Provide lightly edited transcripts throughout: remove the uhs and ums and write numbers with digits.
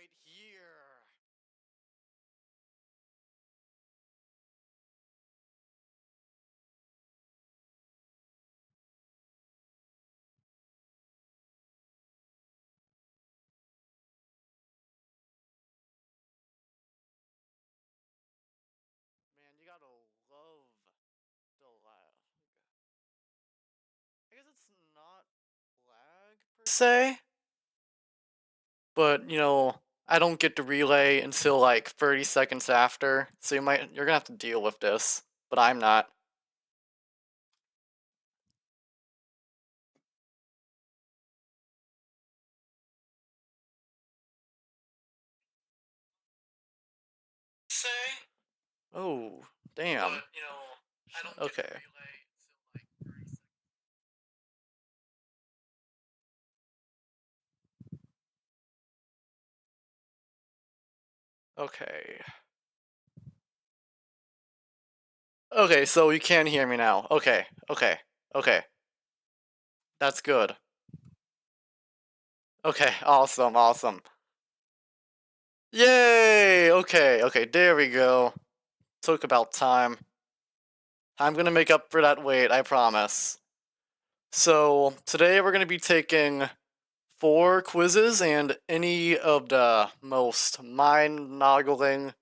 right here. Man, you gotta love the lag. I guess it's not lag per se, but I don't get the relay until like 30 seconds after, so you're gonna have to deal with this, but I'm not. Say? Oh, damn. But, I don't get the Okay. relay until like 30 seconds. Okay. Okay, so you can hear me now. Okay, okay, okay. That's good. Okay, awesome, awesome. Yay! Okay, okay, there we go. Took about time. I'm gonna make up for that wait, I promise. So, today we're gonna be taking 4 quizzes and any of the most mind-boggling,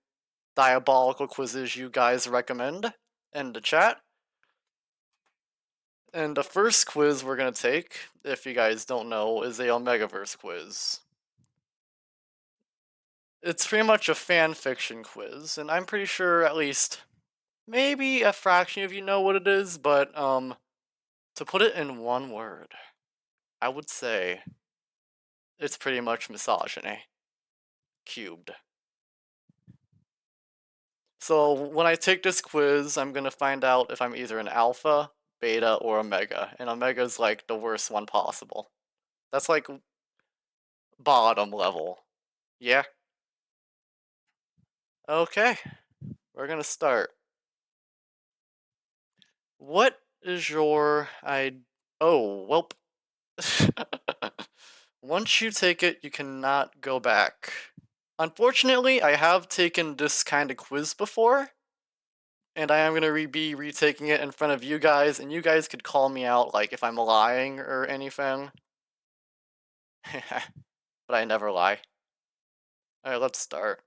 diabolical quizzes you guys recommend in the chat. And the first quiz we're gonna take, if you guys don't know, is a Omegaverse quiz. It's pretty much a fan fiction quiz, and I'm pretty sure at least maybe a fraction of you know what it is, but to put it in one word, I would say it's pretty much misogyny cubed. So when I take this quiz, I'm gonna find out if I'm either an alpha, beta, or omega, and omega is like the worst one possible. That's like bottom level. Yeah. Okay, we're gonna start. What is your I? Oh, welp. Once you take it, you cannot go back. Unfortunately, I have taken this kind of quiz before, and I am going to be retaking it in front of you guys, and you guys could call me out, like, if I'm lying or anything. But I never lie. Alright, let's start.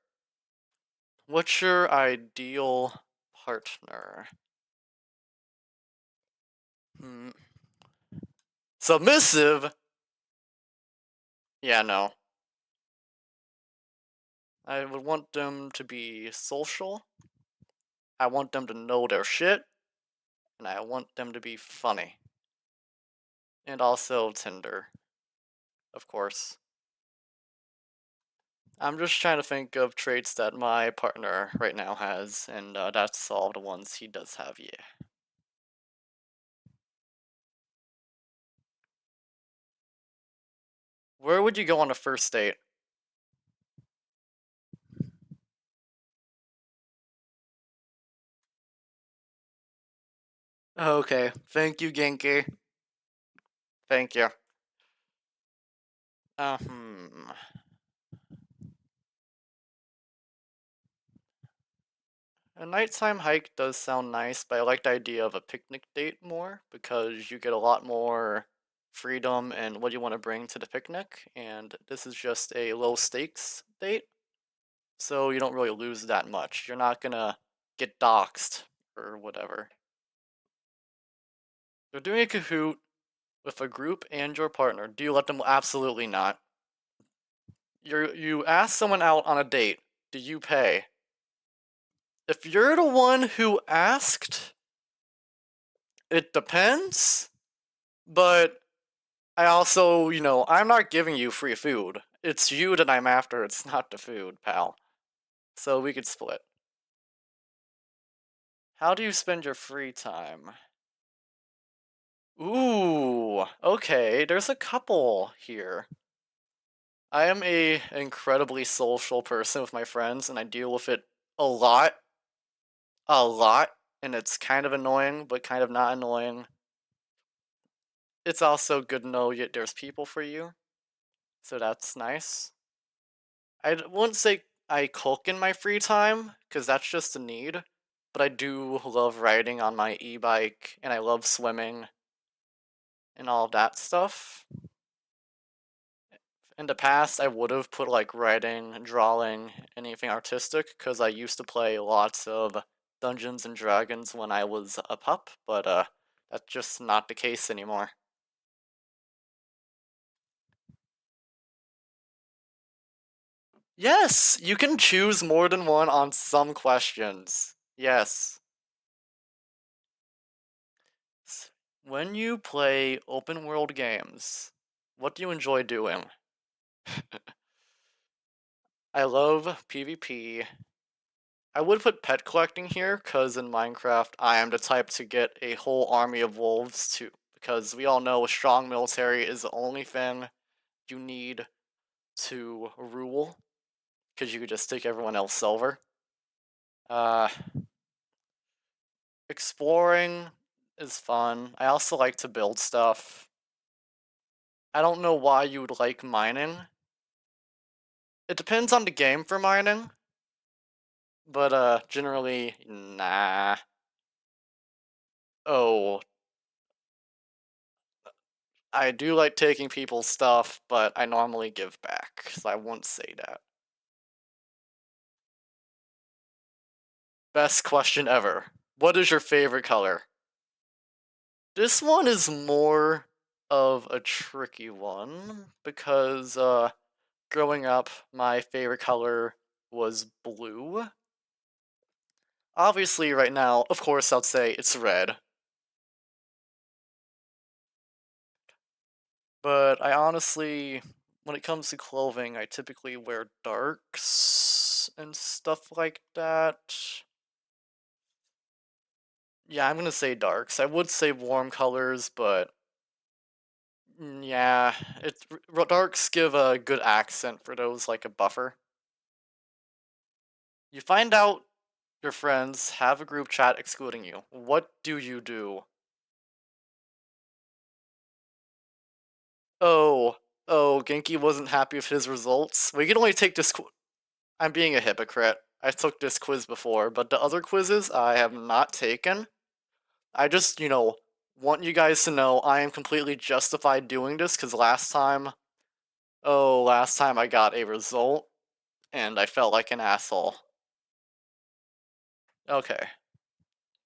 What's your ideal partner? Hmm. Submissive? Yeah, no. I would want them to be social. I want them to know their shit. And I want them to be funny. And also Tinder, of course. I'm just trying to think of traits that my partner right now has, and that's all the ones he does have, yeah. Where would you go on a first date? Okay, thank you, Genki. Thank you. Hmm. A nighttime hike does sound nice, but I like the idea of a picnic date more because you get a lot more freedom and what you want to bring to the picnic, and this is just a low stakes date, so you don't really lose that much. You're not gonna get doxxed or whatever. You're doing a Kahoot with a group and your partner. Do you let them? Absolutely not. You ask someone out on a date. Do you pay? If you're the one who asked, it depends. But I also, I'm not giving you free food. It's you that I'm after. It's not the food, pal. So we could split. How do you spend your free time? Ooh, okay. There's a couple here. I am a incredibly social person with my friends, and I deal with it a lot, and it's kind of annoying, but kind of not annoying. It's also good to know yet there's people for you, so that's nice. wouldn't say I cook in my free time, because that's just a need, but I do love riding on my e-bike, and I love swimming, and all of that stuff. In the past, I would have put like writing, drawing, anything artistic, because I used to play lots of Dungeons and Dragons when I was a pup, but that's just not the case anymore. Yes, you can choose more than one on some questions. Yes. When you play open world games, what do you enjoy doing? I love PvP. I would put pet collecting here, because in Minecraft, I am the type to get a whole army of wolves to, because we all know a strong military is the only thing you need to rule, because you could just take everyone else over. Uh, Exploring is fun. I also like to build stuff. I don't know why you would like mining. It depends on the game for mining, but generally, nah. Oh, I do like taking people's stuff, but I normally give back, so I won't say that. Best question ever. What is your favorite color? This one is more of a tricky one, because growing up, my favorite color was blue. Obviously, right now, of course, I'd say it's red. But I honestly, when it comes to clothing, I typically wear darks and stuff like that. Yeah, I'm gonna say darks. I would say warm colors, but yeah, darks give a good accent for those, like a buffer. You find out your friends have a group chat excluding you. What do you do? Oh, oh, Genki wasn't happy with his results. We can only take this. I'm being a hypocrite. I took this quiz before, but the other quizzes I have not taken. I just, want you guys to know I am completely justified doing this, because last time I got a result and I felt like an asshole. Okay,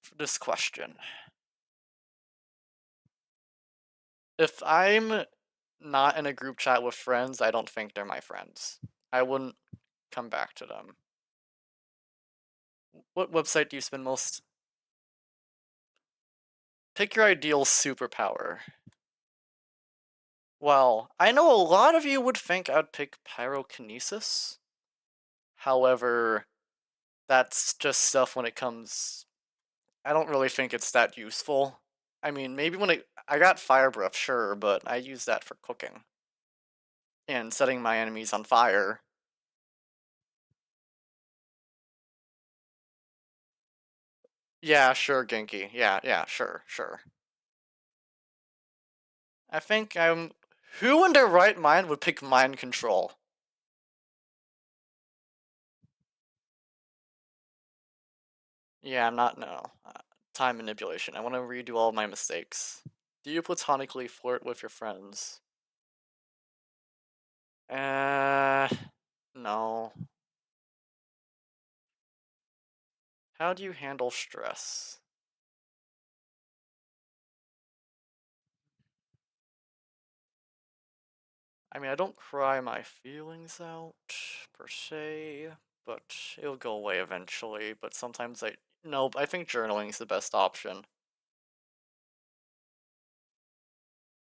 for this question. If I'm not in a group chat with friends, I don't think they're my friends. I wouldn't come back to them. What website do you spend most? Pick your ideal superpower. Well, I know a lot of you would think I'd pick pyrokinesis. However, that's just stuff when it comes. I don't really think it's that useful. I mean, maybe I got fire breath, sure, but I use that for cooking and setting my enemies on fire. Yeah, sure, Genki. Yeah, yeah, sure, sure. I think I'm. Who in their right mind would pick mind control? Yeah, I'm not. No. Time manipulation. I want to redo all of my mistakes. Do you platonically flirt with your friends? Uh, no. How do you handle stress? I mean, I don't cry my feelings out, per se, but it'll go away eventually. But sometimes no, I think journaling is the best option.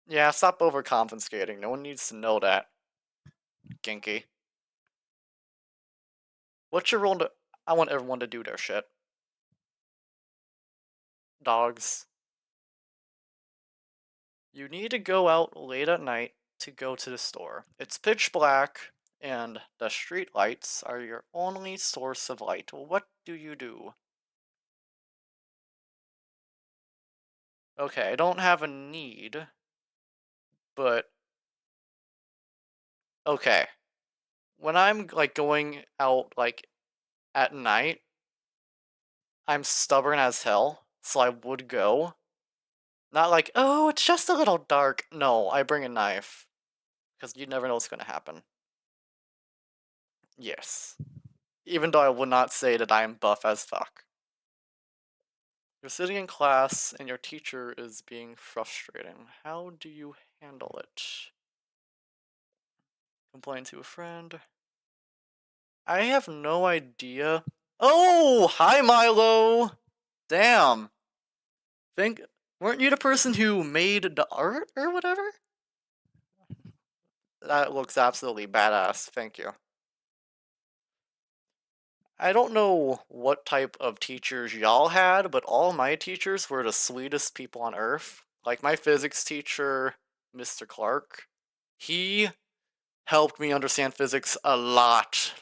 Yeah, stop overcompensating. No one needs to know that, Genki. What's your role to. I want everyone to do their shit. Dogs. You need to go out late at night to go to the store. It's pitch black, and the street lights are your only source of light. What do you do? Okay, I don't have a need, but okay. when I'm like going out like at night, I'm stubborn as hell, so I would go. Not like, oh, it's just a little dark. No, I bring a knife because you never know what's gonna happen. Yes. Even though I would not say that I am buff as fuck. You're sitting in class and your teacher is being frustrating. How do you handle it? Complain to a friend. I have no idea. Oh, hi Milo. Damn. Think weren't you the person who made the art or whatever? That looks absolutely badass. Thank you. I don't know what type of teachers y'all had, but all my teachers were the sweetest people on earth. Like my physics teacher, Mr. Clark, he helped me understand physics a lot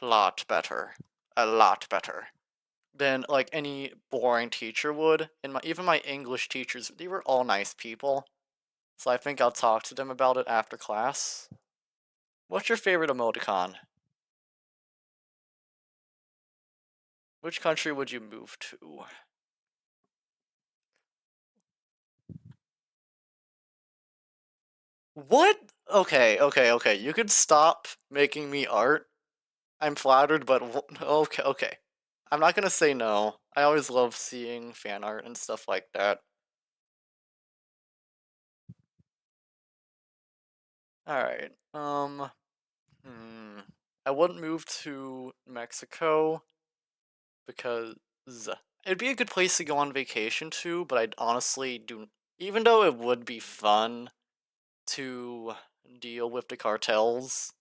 better. A lot better than like any boring teacher would. And even my English teachers, they were all nice people. So I think I'll talk to them about it after class. What's your favorite emoticon? Which country would you move to? What? Okay. You could stop making me art. I'm flattered, but okay. I'm not gonna say no. I always love seeing fan art and stuff like that. Alright. Hmm. I wouldn't move to Mexico because it'd be a good place to go on vacation to, but I'd honestly do. Even though it would be fun to deal with the cartels,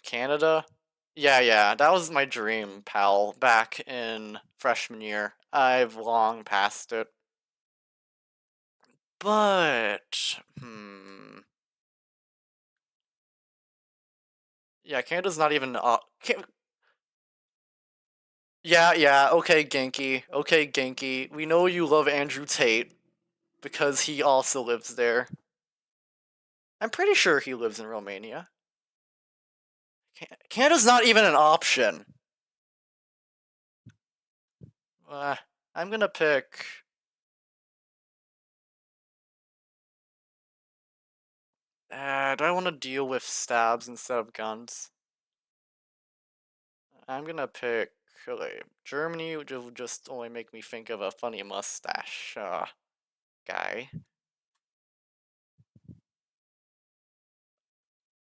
Canada? Yeah, that was my dream, pal, back in freshman year. I've long passed it. But, yeah, Canada's not even, yeah, okay, Genki. We know you love Andrew Tate, because he also lives there. I'm pretty sure he lives in Romania. Canada's not even an option. Uh, I'm gonna pick. Do I want to deal with stabs instead of guns? I'm gonna pick. Okay, Germany, which will just only make me think of a funny mustache guy.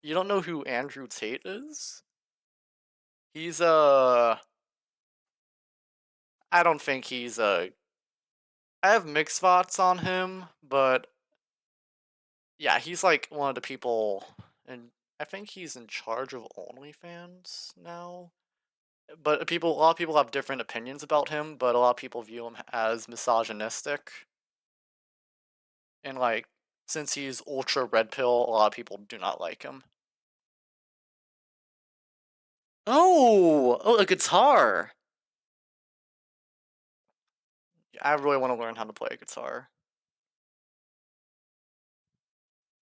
You don't know who Andrew Tate is? He's I don't think he's I have mixed thoughts on him, but yeah, he's like one of the people, and I think he's in charge of OnlyFans now. But a lot of people have different opinions about him, but a lot of people view him as misogynistic. And like, since he's ultra red pill, a lot of people do not like him. Oh, a guitar. I really want to learn how to play a guitar.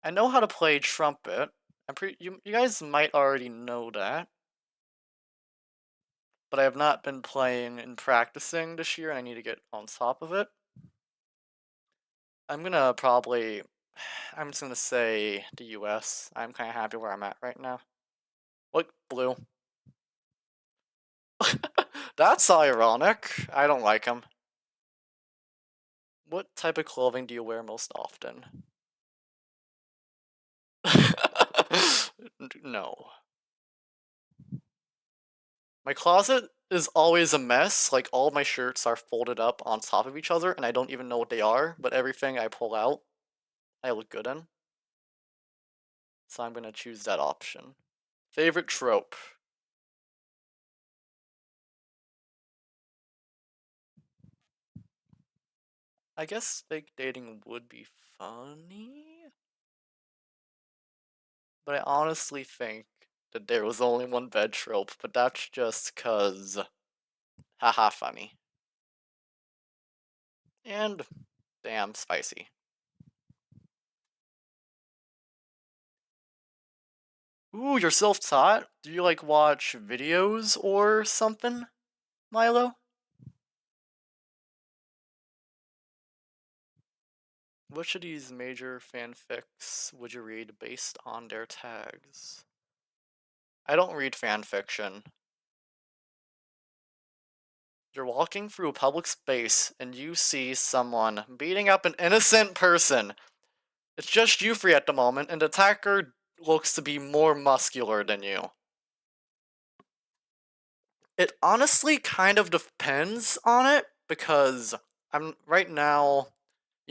I know how to play trumpet. You guys might already know that, but I have not been playing and practicing this year. And I need to get on top of it. I'm gonna probably, I'm just gonna say the U.S. I'm kind of happy where I'm at right now. Look, blue. That's ironic. I don't like him. What type of clothing do you wear most often? No. My closet is always a mess. Like, all of my shirts are folded up on top of each other, and I don't even know what they are, but everything I pull out, I look good in. So I'm gonna choose that option. Favorite trope? I guess fake dating would be funny, but I honestly think that there was only one bed trope, but that's just cause haha funny. And damn spicy. Ooh, you're self-taught? Do you, like, watch videos or something, Milo? Which of these major fanfics would you read based on their tags? I don't read fanfiction. You're walking through a public space and you see someone beating up an innocent person. It's just you three at the moment, and the attacker looks to be more muscular than you. It honestly kind of depends on it because I'm right now,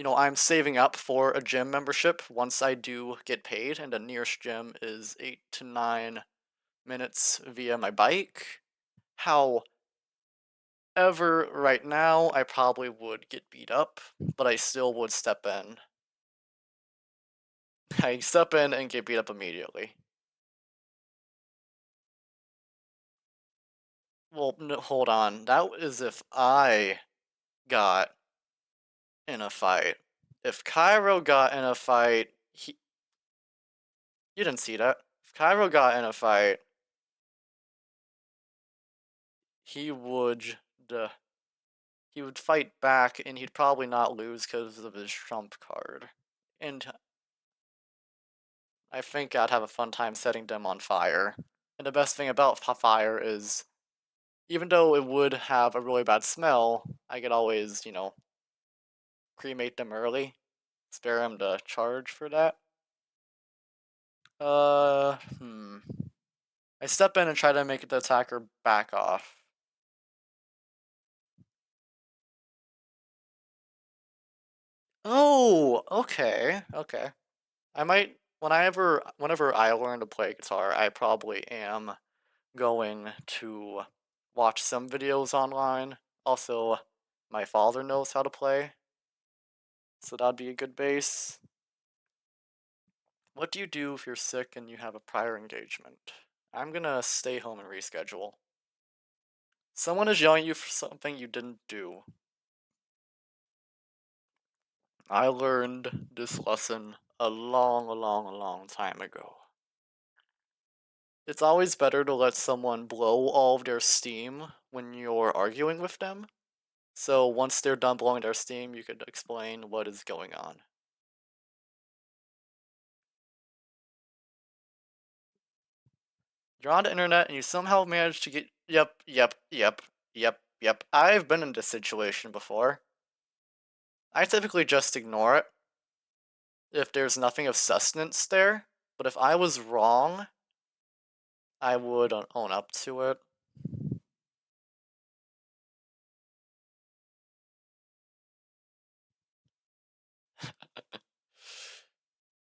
I'm saving up for a gym membership once I do get paid, and the nearest gym is 8 to 9 minutes via my bike. However, right now I probably would get beat up, but I still would step in. I step in and get beat up immediately. Well, no, hold on. That is if I got in a fight. If Cairo got in a fight, you didn't see that. If Cairo got in a fight, he would uh, he would fight back, and he'd probably not lose because of his trump card. And I think I'd have a fun time setting them on fire. And the best thing about fire is, even though it would have a really bad smell, I could always, cremate them early, spare him the charge for that. Uh, hmm. I step in and try to make the attacker back off. Oh, okay, okay. I might whenever I learn to play guitar, I probably am going to watch some videos online. Also, my father knows how to play, so that'd be a good base. What do you do if you're sick and you have a prior engagement? I'm gonna stay home and reschedule. Someone is yelling at you for something you didn't do. I learned this lesson a long time ago. It's always better to let someone blow all of their steam when you're arguing with them. So once they're done blowing their steam, you could explain what is going on. You're on the internet and you somehow manage to get. Yep. I've been in this situation before. I typically just ignore it if there's nothing of sustenance there. But if I was wrong, I would own up to it.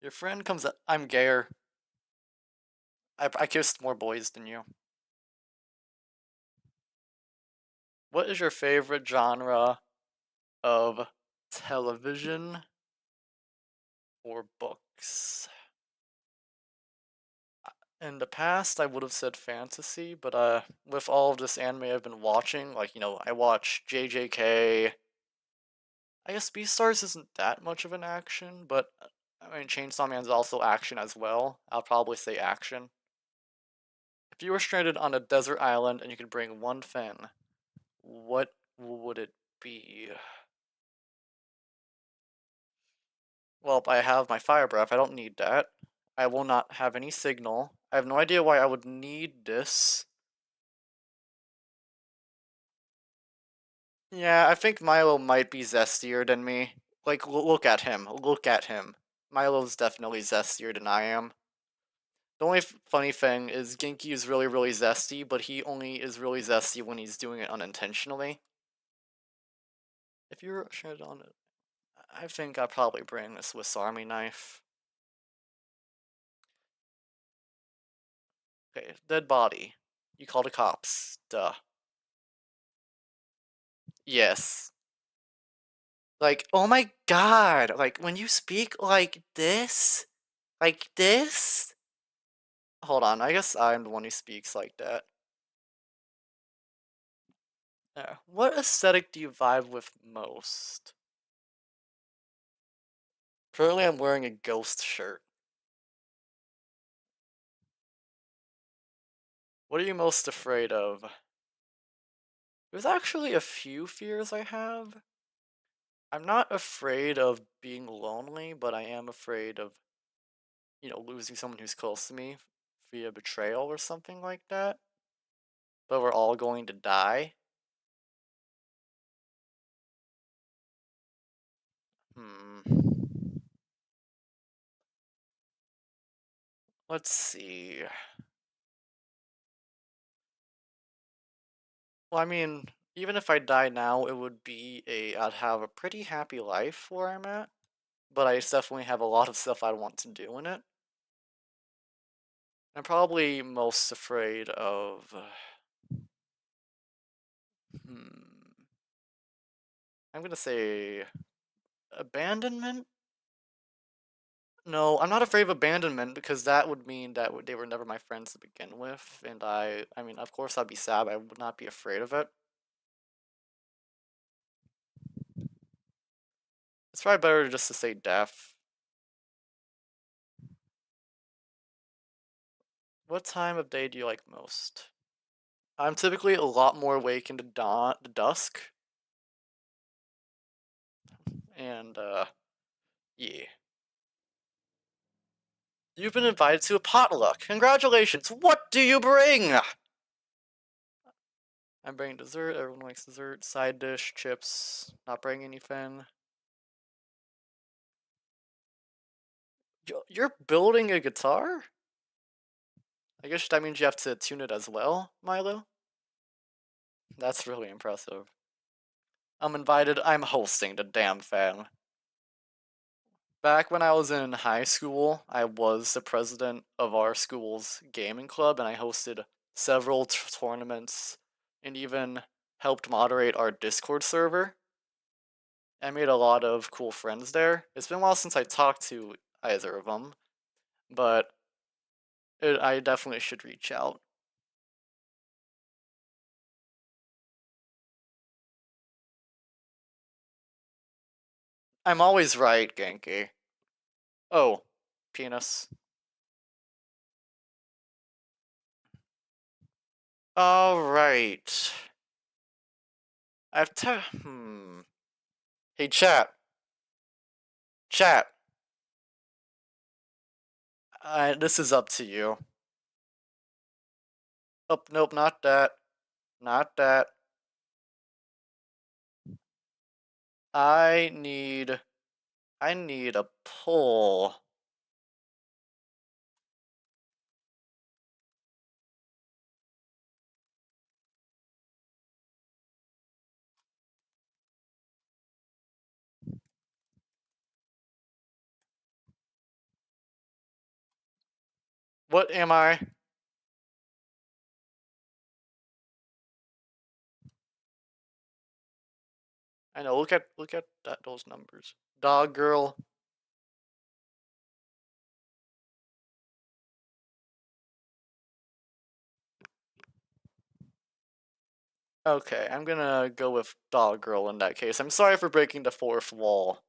Your friend comes up. I'm gayer. I kissed more boys than you. What is your favorite genre of television or books? In the past, I would have said fantasy, but with all of this anime I've been watching, like I watch JJK. I guess Beastars isn't that much of an action, but I mean Chainsaw Man's also action as well. I'll probably say action. If you were stranded on a desert island and you could bring one thing, what would it be? Well, I have my fire breath. I don't need that. I will not have any signal. I have no idea why I would need this. Yeah, I think Milo might be zestier than me. Like, look at him. Look at him. Milo's definitely zestier than I am. The only funny thing is Genki is really zesty, but he only is really zesty when he's doing it unintentionally. If you're stranded on it, I think I'd probably bring a Swiss Army knife. Okay, dead body. You call the cops. Duh. Yes. Like, oh my god! Like, when you speak like this? Hold on, I guess I'm the one who speaks like that. Yeah. What aesthetic do you vibe with most? Currently, I'm wearing a ghost shirt. What are you most afraid of? There's actually a few fears I have. I'm not afraid of being lonely, but I am afraid of, losing someone who's close to me via betrayal or something like that. But we're all going to die. Hmm. Let's see. Well, I mean, even if I die now, it would be I'd have a pretty happy life where I'm at. But I definitely have a lot of stuff I want to do in it. I'm probably most afraid of. Hmm. I'm gonna say abandonment. No, I'm not afraid of abandonment because that would mean that they were never my friends to begin with, and I mean, of course, I'd be sad. But I would not be afraid of it. It's probably better just to say death. What time of day do you like most? I'm typically a lot more awake into the dusk, and yeah. You've been invited to a potluck. Congratulations. What do you bring? I'm bringing dessert. Everyone likes dessert. Side dish, chips. Not bringing anything. You're building a guitar? I guess that means you have to tune it as well, Milo? That's really impressive. I'm invited. I'm hosting the damn thing. Back when I was in high school, I was the president of our school's gaming club, and I hosted several tournaments and even helped moderate our Discord server. I made a lot of cool friends there. It's been a while since I talked to either of them, but I definitely should reach out. I'm always right, Genki. Oh, penis. Alright. Hey, chat. Chat. This is up to you. Oh, nope, not that. Not that. I need... I need a pull. What am I? I know, look at those numbers. Dog girl. Okay, I'm gonna go with dog girl in that case. I'm sorry for breaking the fourth wall.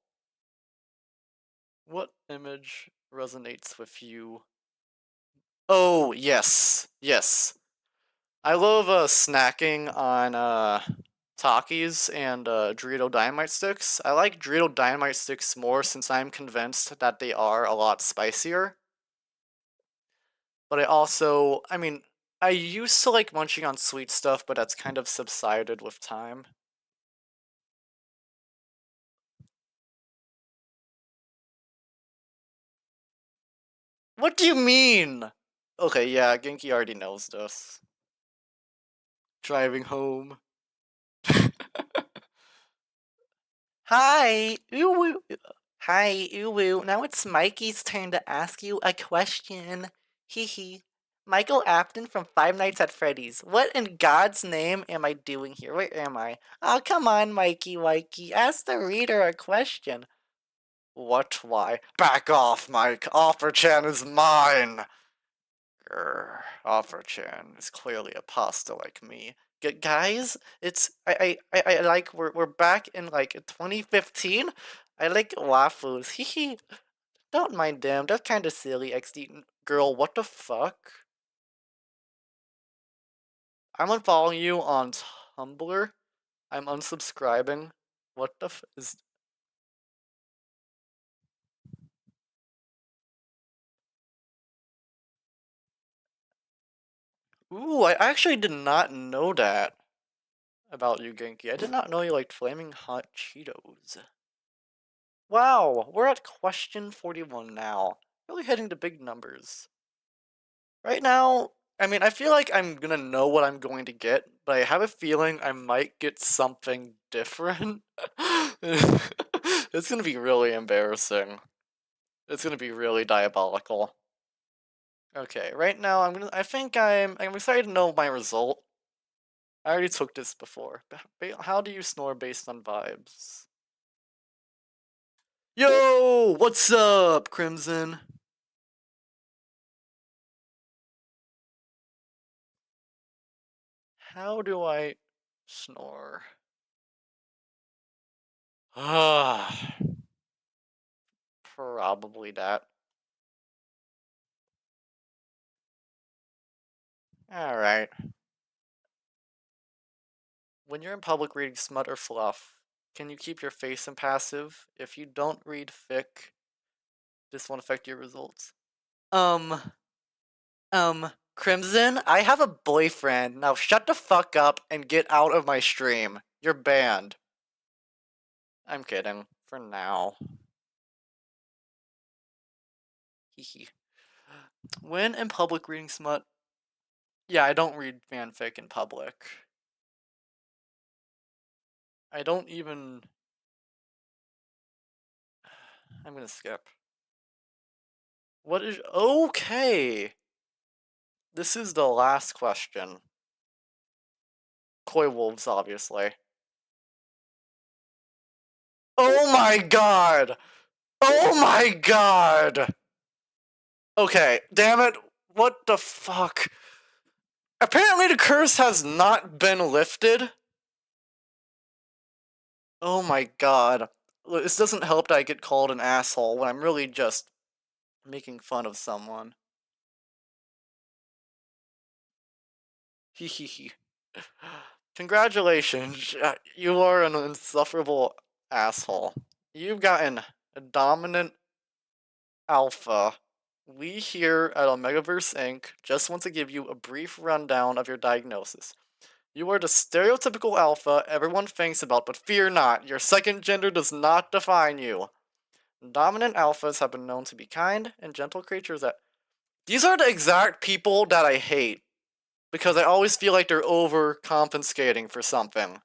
What image resonates with you? Oh, yes. Yes. I love snacking on Takis and Dorito Dynamite Sticks. I like Dorito Dynamite Sticks more since I'm convinced that they are a lot spicier. But I mean, I used to like munching on sweet stuff, but that's kind of subsided with time. What do you mean? Okay, yeah, Genki already knows this. Driving home. Hi, ooh, hi, ooh. Now it's Mikey's turn to ask you a question. Hee hee. Michael Apton from Five Nights at Freddy's. What in God's name am I doing here? Where am I? Oh, come on, Mikey Wikey. Ask the reader a question. What? Why? Back off, Mike. Offer-chan is mine. Grr, Offer-chan is clearly a pasta like me. Guys, it's I like we're back in like 2015. I like waffles. Hee hee. Don't mind them. They're kind of silly. XD girl. What the fuck? I'm unfollowing you on Tumblr. I'm unsubscribing. What the f is. Ooh, I actually did not know that about you, Genki. I did not know you liked flaming hot Cheetos. Wow, we're at question 41 now. Really hitting the big numbers. Right now, I mean, I feel like I'm gonna know what I'm going to get, but I have a feeling I might get something different. It's gonna be really embarrassing. It's gonna be really diabolical. Okay, right now I think I'm excited to know my result. I already took this before. How do you snore based on vibes? Yo, what's up, Crimson? How do I snore? Ah, probably that. All right. When you're in public reading smut or fluff, can you keep your face impassive? If you don't read fic, this won't affect your results. Um, Crimson, I have a boyfriend. Now shut the fuck up and get out of my stream. You're banned. I'm kidding. For now. Hehe. When in public reading smut, yeah, I don't read fanfic in public. I don't even. I'm gonna skip. What is. Okay! This is the last question. Koi wolves, obviously. Oh my god! Oh my god! Okay, damn it. What the fuck? Apparently the curse has not been lifted. Oh my god. Look, this doesn't help that I get called an asshole when I'm really just making fun of someone. Hehehe. Congratulations, you are an insufferable asshole. You've gotten a dominant alpha. We here at Omegaverse Inc. just want to give you a brief rundown of your diagnosis. You are the stereotypical alpha everyone thinks about, but fear not, your second gender does not define you. Dominant alphas have been known to be kind and gentle creatures that. These are the exact people that I hate, because I always feel like they're overcompensating for something.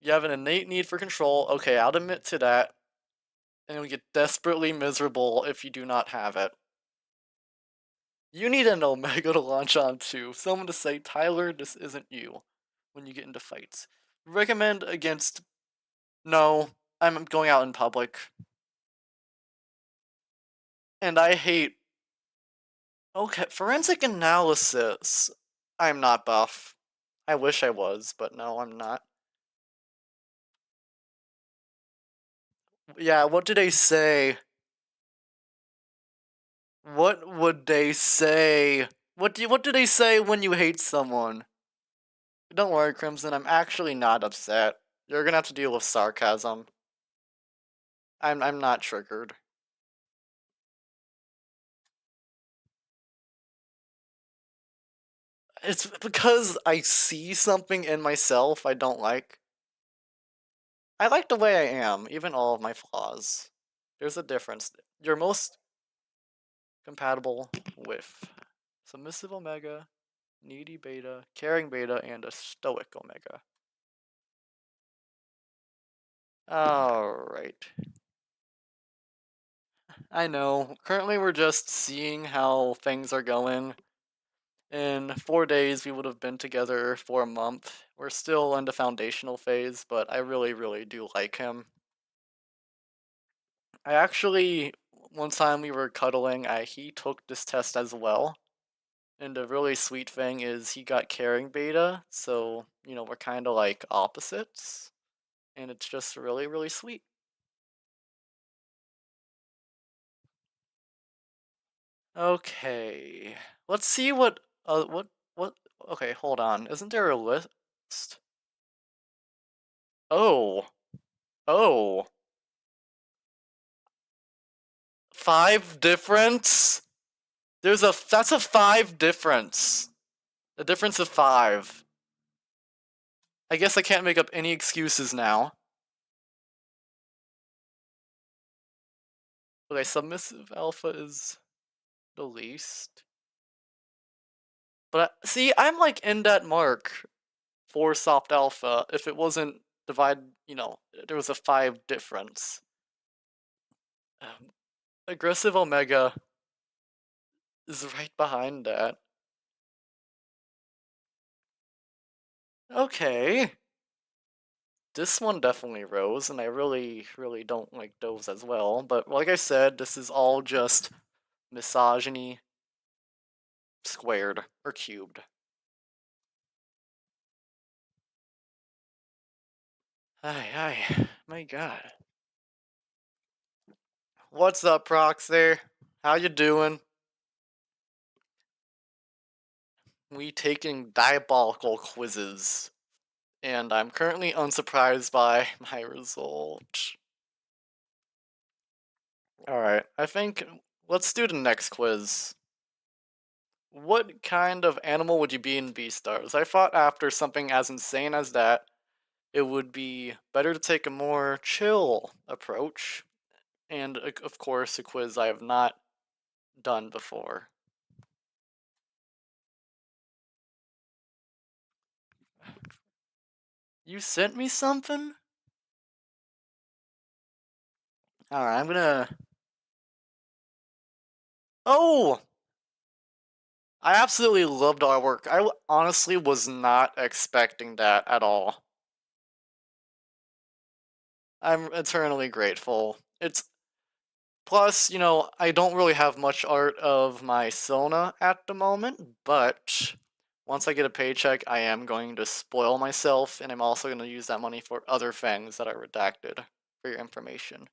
You have an innate need for control. Okay, I'll admit to that. And you'll get desperately miserable if you do not have it. You need an Omega to launch onto. Someone to say, Tyler, this isn't you. When you get into fights. Recommend against. No, I'm going out in public. And I hate. Okay, forensic analysis. I'm not buff. I wish I was, but no, I'm not. Yeah, what do they say? What would they say? What do they say when you hate someone? Don't worry, Crimson, I'm actually not upset. You're gonna have to deal with sarcasm. I'm not triggered. It's because I see something in myself I don't like. I like the way I am, even all of my flaws. There's a difference. You're most compatible with submissive omega, needy beta, caring beta, and a stoic omega. Alright. I know. Currently we're just seeing how things are going. In 4 days we would have been together for a month. We're still in the foundational phase, but I really, really do like him. I actually, one time we were cuddling, he took this test as well. And the really sweet thing is he got caring beta, so, we're kind of like opposites. And it's just really, really sweet. Okay. Let's see what What? Okay, hold on. Isn't there a list? Oh, oh, five difference? That's a five difference. A difference of five. I guess I can't make up any excuses now. Okay, submissive alpha is the least. But see, I'm like in that mark for soft alpha. If it wasn't there was a five difference. Um, Aggressive omega is right behind that. Okay. This one definitely rose, and I really, really don't like those as well. But like I said, this is all just misogyny squared or cubed. Ay, my god. What's up, Prox there? How you doing? We taking diabolical quizzes, and I'm currently unsurprised by my result. Alright, I think let's do the next quiz. What kind of animal would you be in Beastars? I thought after something as insane as that, it would be better to take a more chill approach, and of course, a quiz I have not done before. You sent me something? Alright, I'm gonna. Oh! I absolutely loved our work. Honestly was not expecting that at all. I'm eternally grateful. It's plus, I don't really have much art of my Sona at the moment, but once I get a paycheck, I am going to spoil myself, and I'm also going to use that money for other things that are redacted for your information.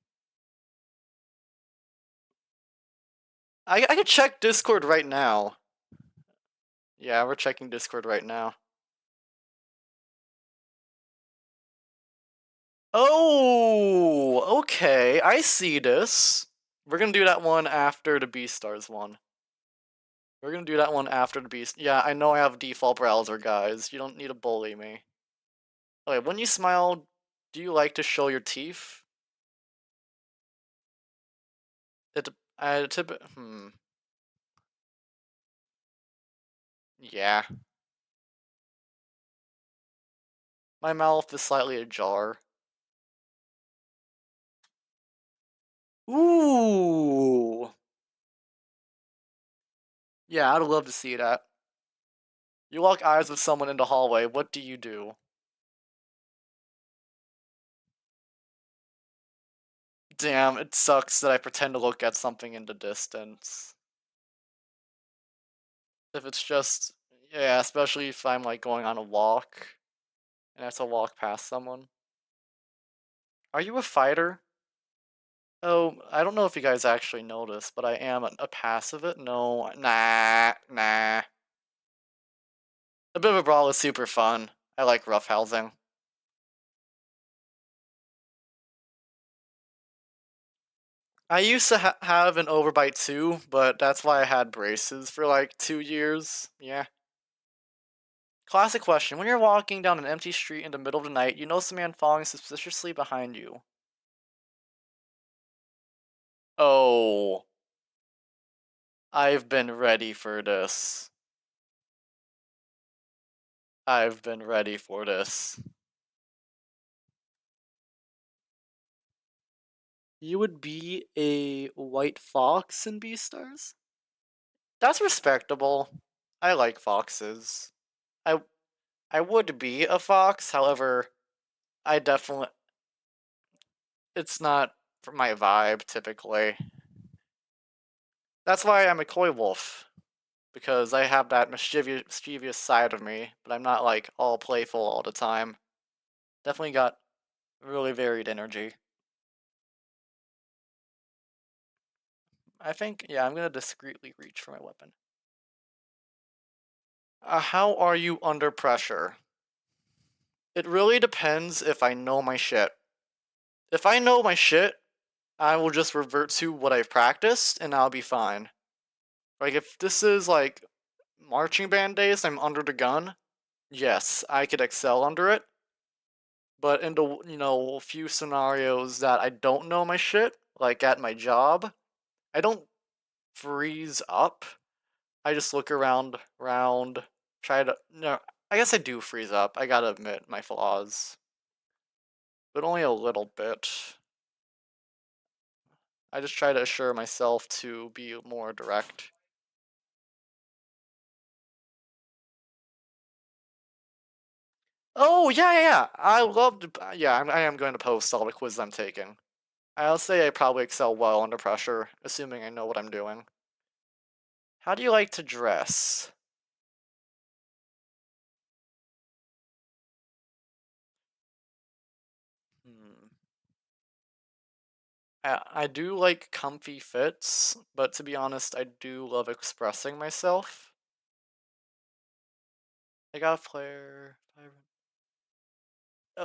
I could check Discord right now. Yeah, we're checking Discord right now. Oh, okay, I see this. We're gonna do that one after the Beastars one. We're gonna do that one after the Beast. Yeah, I know I have default browser, guys. You don't need to bully me. Okay, when you smile, do you like to show your teeth? It, yeah. My mouth is slightly ajar. Ooh! Yeah, I'd love to see that. You lock eyes with someone in the hallway, what do you do? Damn, it sucks that I pretend to look at something in the distance. If it's just, yeah, especially if I'm like going on a walk and I have to walk past someone. Are you a fighter? Oh, I don't know if you guys actually noticed, but I am a passive it. No, nah. A bit of a brawl is super fun. I like roughhousing. I used to have an overbite too, but that's why I had braces for like 2 years. Yeah. Classic question. When you're walking down an empty street in the middle of the night, you notice a man following suspiciously behind you. Oh, I've been ready for this. I've been ready for this. You would be a white fox in Beastars? That's respectable. I like foxes. I I would be a fox, however, I definitely it's not for my vibe typically. That's why I'm a coy wolf, because I have that mischievous side of me, but I'm not like all playful all the time. Definitely got really varied energy. I think, yeah, I'm gonna discreetly reach for my weapon. How are you under pressure? It really depends if I know my shit. If I know my shit, I will just revert to what I've practiced and I'll be fine. Like, if this is like marching band days, I'm under the gun, yes, I could excel under it. But in the, a few scenarios that I don't know my shit, like at my job, I don't freeze up. I just look around, try to, no, I guess I do freeze up. I gotta admit my flaws, but only a little bit. I just try to assure myself to be more direct. Oh, yeah, yeah, yeah. I love to, yeah, I am going to post all the quizzes I'm taking. I'll say I probably excel well under pressure, assuming I know what I'm doing. How do you like to dress? Hmm. I do like comfy fits, but to be honest, I do love expressing myself. I got a flare.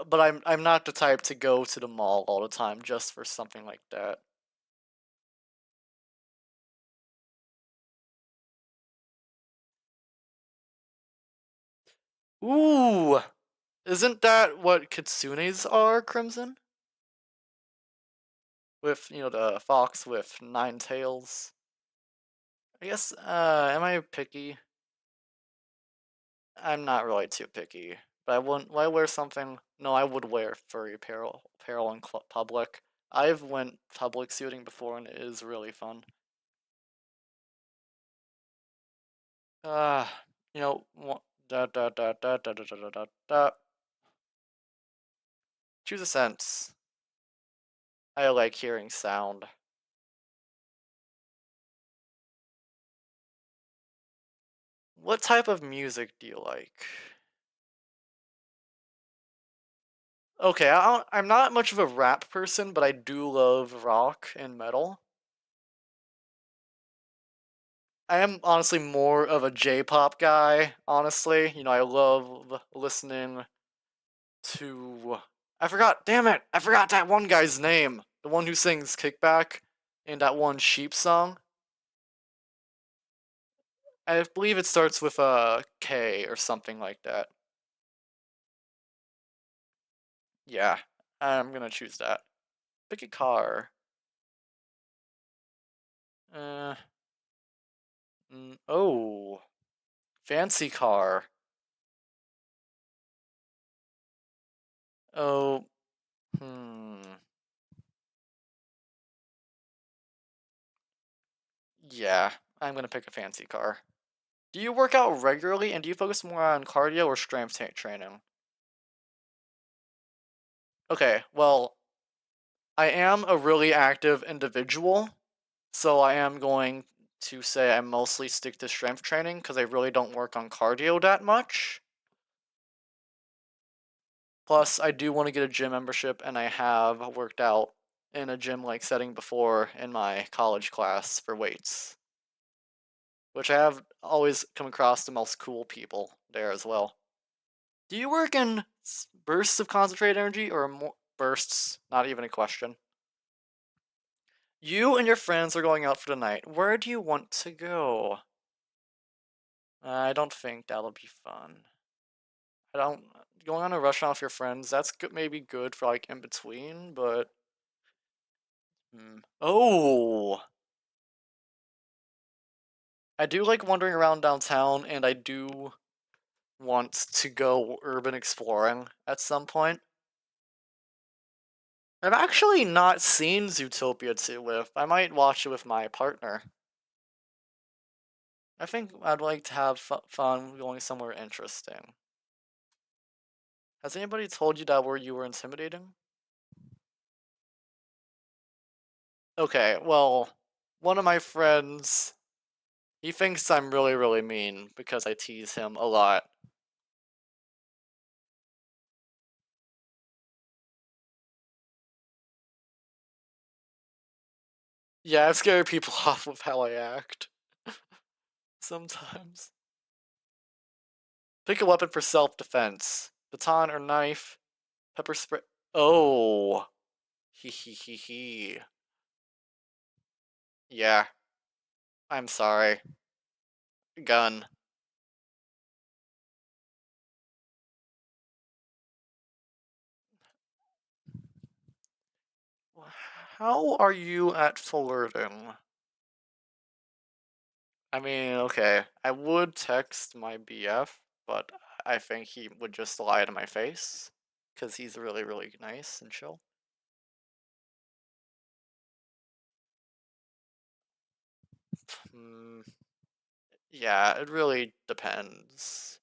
But I'm not the type to go to the mall all the time just for something like that. Ooh, isn't that what kitsunes are, Crimson? With, the fox with 9 tails. I guess, am I picky? I'm not really too picky. But I wouldn't, would I wear something? No, I would wear furry apparel in public. I've went public suiting before and it is really fun. Ah, da da da da da da da da da da. Choose a sense. I like hearing sound. What type of music do you like? Okay, I'm not much of a rap person, but I do love rock and metal. I am honestly more of a J-pop guy, honestly. I love listening to I forgot, damn it. I forgot that one guy's name. The one who sings Kickback in that one Sheep song. I believe it starts with a K or something like that. Yeah, I'm gonna choose that. Pick a car. Uh, oh, fancy car. Oh, hmm. Yeah, I'm gonna pick a fancy car. Do you work out regularly and do you focus more on cardio or strength training? Okay, well, I am a really active individual, so I am going to say I mostly stick to strength training because I really don't work on cardio that much. Plus, I do want to get a gym membership, and I have worked out in a gym like setting before in my college class for weights, which I have always come across the most cool people there as well. Do you work in bursts of concentrated energy or more bursts? Not even a question. You and your friends are going out for the night. Where do you want to go? I don't think that'll be fun. I don't going on a restaurant with your friends. That's good, maybe good for like in between, but oh, I do like wandering around downtown, and I do want to go urban exploring at some point. I've actually not seen Zootopia 2 with. I might watch it with my partner. I think I'd like to have fun going somewhere interesting. Has anybody told you that where you were intimidating? Okay, well, one of my friends, he thinks I'm really, really mean because I tease him a lot. Yeah, I scare people off with how I act sometimes. Pick a weapon for self-defense. Baton or knife. Pepper spray. Oh. Hee hee hee hee. Yeah. I'm sorry. Gun. How are you at flirting? I mean, okay. I would text my BF, but I think he would just lie to my face. Because he's really, really nice and chill. Hmm. Yeah, it really depends.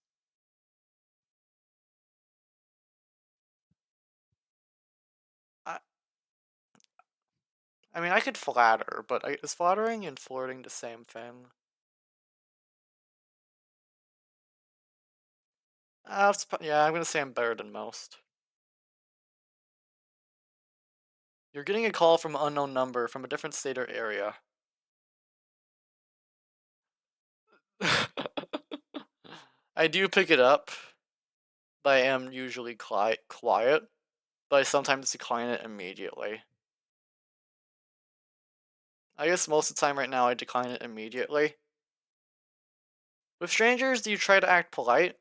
I, I mean, I could flatter, but is flattering and flirting the same thing? Yeah, I'm gonna say I'm better than most. You're getting a call from an unknown number from a different state or area. I do pick it up, but I am usually quiet, but I sometimes decline it immediately. I guess most of the time right now I decline it immediately. With strangers, do you try to act polite?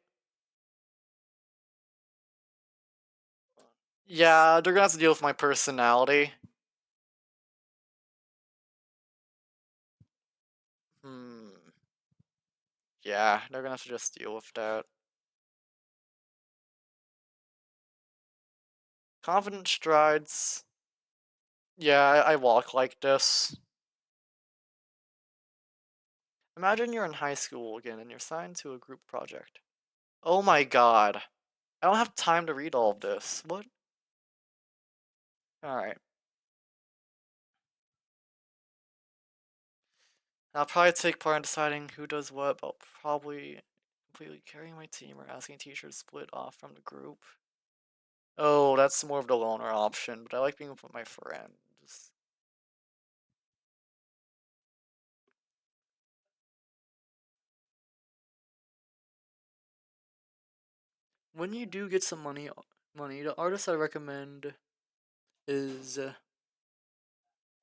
Yeah, they're gonna have to deal with my personality. Hmm. Yeah, they're gonna have to just deal with that. Confident strides. Yeah, I walk like this. Imagine you're in high school again and you're assigned to a group project. Oh my god. I don't have time to read all of this. What? Alright. I'll probably take part in deciding who does what, but I'll probably completely carrying my team or asking teachers to split off from the group. Oh, that's more of the loner option, but I like being with my friends. When you do get some money, the artist I recommend is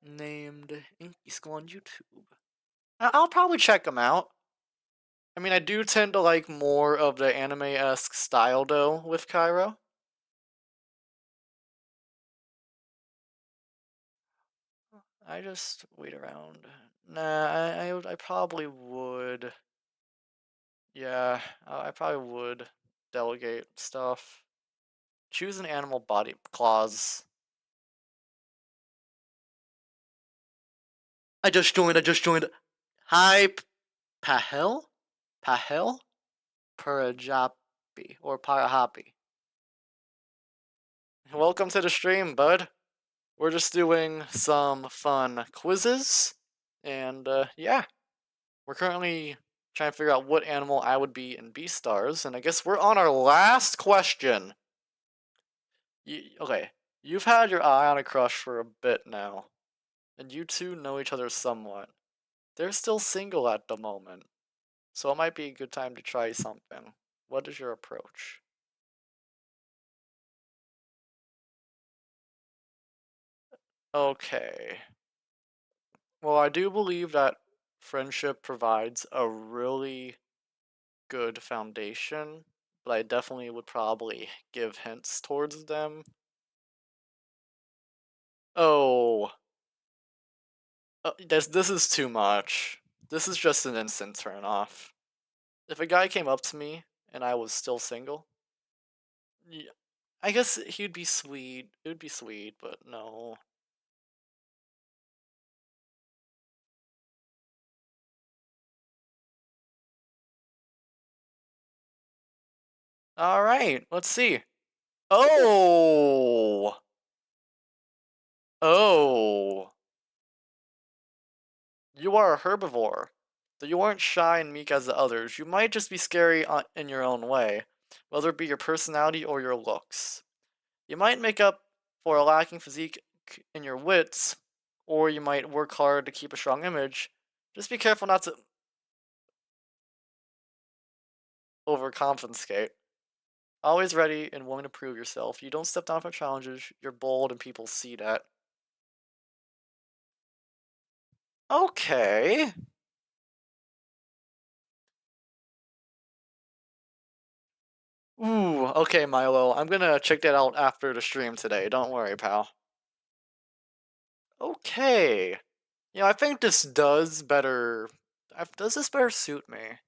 named Inky Skull on YouTube. I'll probably check him out. I mean, I do tend to like more of the anime-esque style though with Kiaro. I just wait around. Nah, I probably would. Yeah, I probably would delegate stuff. Choose an animal body clause. I just joined. Hi, Pahel? Pahel? Parajapi or Parahapi. Welcome to the stream, bud. We're just doing some fun quizzes, and yeah, we're currently trying to figure out what animal I would be in Beastars, and I guess we're on our last question. Okay, you've had your eye on a crush for a bit now, and you two know each other somewhat. They're still single at the moment, so it might be a good time to try something. What is your approach? Okay. Well, I do believe that friendship provides a really good foundation, but I definitely would probably give hints towards them. Oh, this is too much. This is just an instant turn off. If a guy came up to me and I was still single, yeah, I guess he'd be sweet. It would be sweet, but no. All right, let's see. Oh, oh. You are a herbivore. Though you aren't shy and meek as the others, you might just be scary in your own way, whether it be your personality or your looks. You might make up for a lacking physique in your wits, or you might work hard to keep a strong image. Just be careful not to. overcompensate. Always ready and willing to prove yourself. You don't step down from challenges. You're bold and people see that. Okay. Ooh, okay, Milo. I'm gonna check that out after the stream today. Don't worry, pal. Okay. Yeah, I think this does better. Does this better suit me?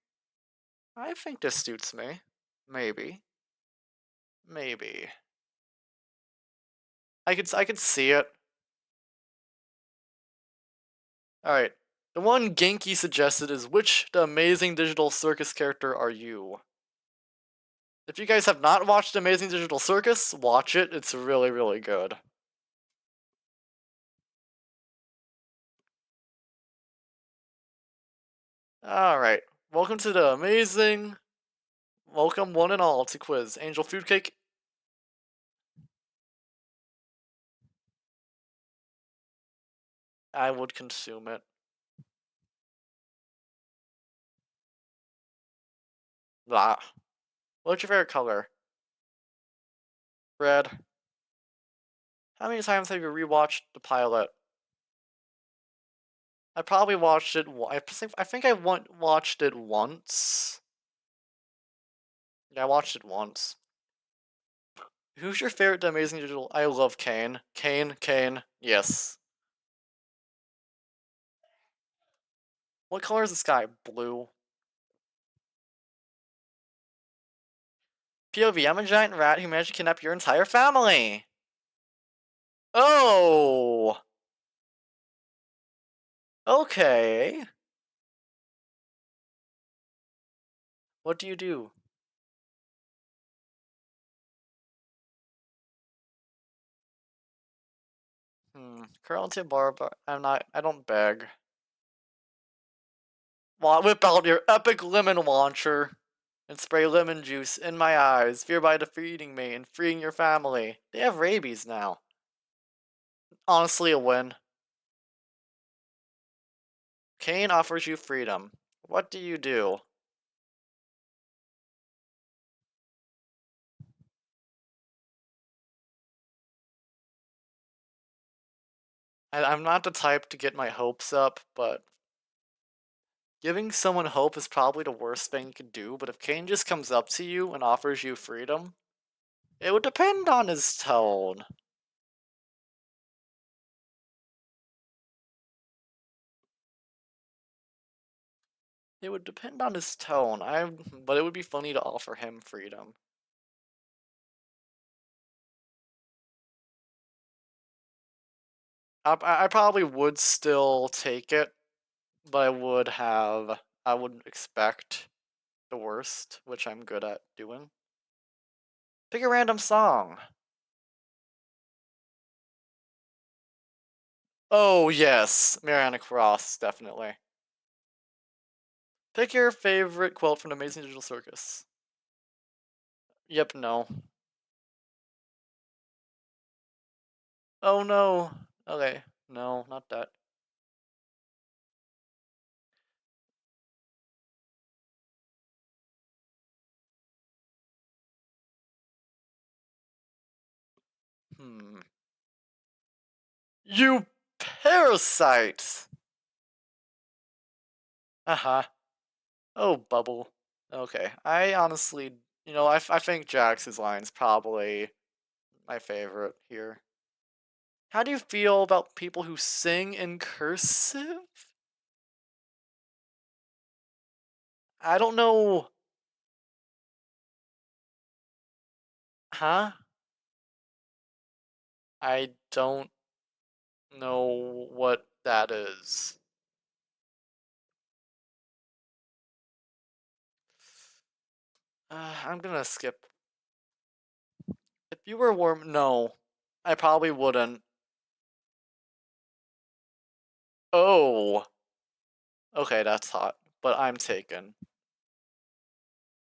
I think this suits me. Maybe. Maybe. I could see it. Alright. The one Genki suggested is which the amazing digital circus character are you? If you guys have not watched Amazing Digital Circus, watch it. It's really, really good. Alright. Welcome to the amazing. Welcome one and all to quiz. Angel Food Cake. I would consume it. Blah. What's your favorite color? Red. How many times have you rewatched the pilot? I probably watched it. I think I watched it once. Yeah, I watched it once. Who's your favorite Amazing Digital? I love Kane. Kane. Yes. What color is the sky? Blue. POV, I'm a giant rat who managed to kidnap your entire family. Oh. Okay. What do you do? Curl to barb. I don't beg. Whip out your epic lemon launcher and spray lemon juice in my eyes, hereby defeating me and freeing your family. They have rabies now. Honestly, a win. Kane offers you freedom. What do you do? I'm not the type to get my hopes up, but giving someone hope is probably the worst thing you could do. But if Kane just comes up to you and offers you freedom, it would depend on his tone. It would depend on his tone. But it would be funny to offer him freedom. I probably would still take it, but I would expect the worst, which I'm good at doing. Pick a random song. Oh yes, Mariana Cross, definitely. Pick your favorite quote from the Amazing Digital Circus. Yep, no. Oh no. Okay, no, not that. Hmm. You parasite! Uh-huh. Oh, Bubble. Okay, I honestly, I think Jax's line's probably my favorite here. How do you feel about people who sing in cursive? I don't know. Huh? I don't know what that is. I'm gonna skip. If you were warm, no. I probably wouldn't. Oh. Okay, that's hot. But I'm taken.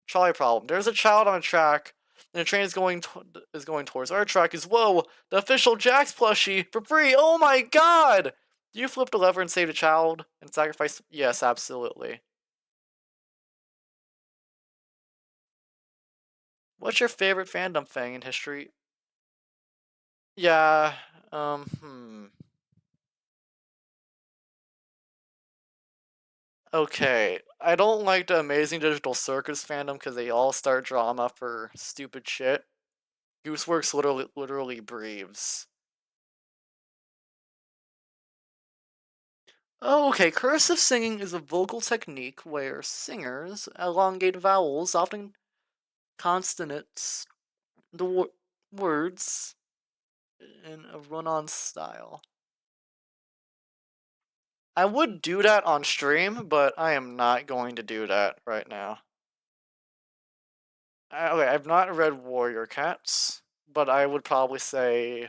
Trolley problem. There's a child on a track, and the train is going towards our track. Is whoa! The official Jax plushie for free. Oh my god! Do you flip the lever and save the child and sacrifice? Yes, absolutely. What's your favorite fandom thing in history? Yeah, Okay, I don't like the Amazing Digital Circus fandom because they all start drama for stupid shit. Gooseworks literally breathes. Oh, okay, cursive singing is a vocal technique where singers elongate vowels, often consonants, the words in a run-on style. I would do that on stream, but I am not going to do that right now. Okay, I've not read Warrior Cats, but I would probably say,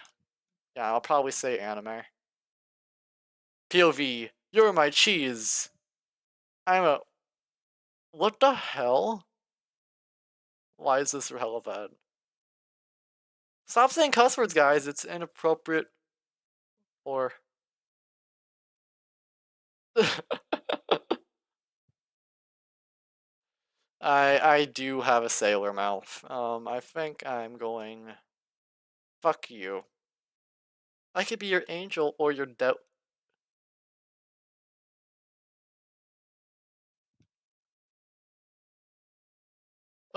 yeah, I'll probably say anime. POV, you're my cheese. I'm a, what the hell? Why is this relevant? Stop saying cuss words, guys. It's inappropriate or. I do have a sailor mouth. I think I'm going. Fuck you. I could be your angel or your devil.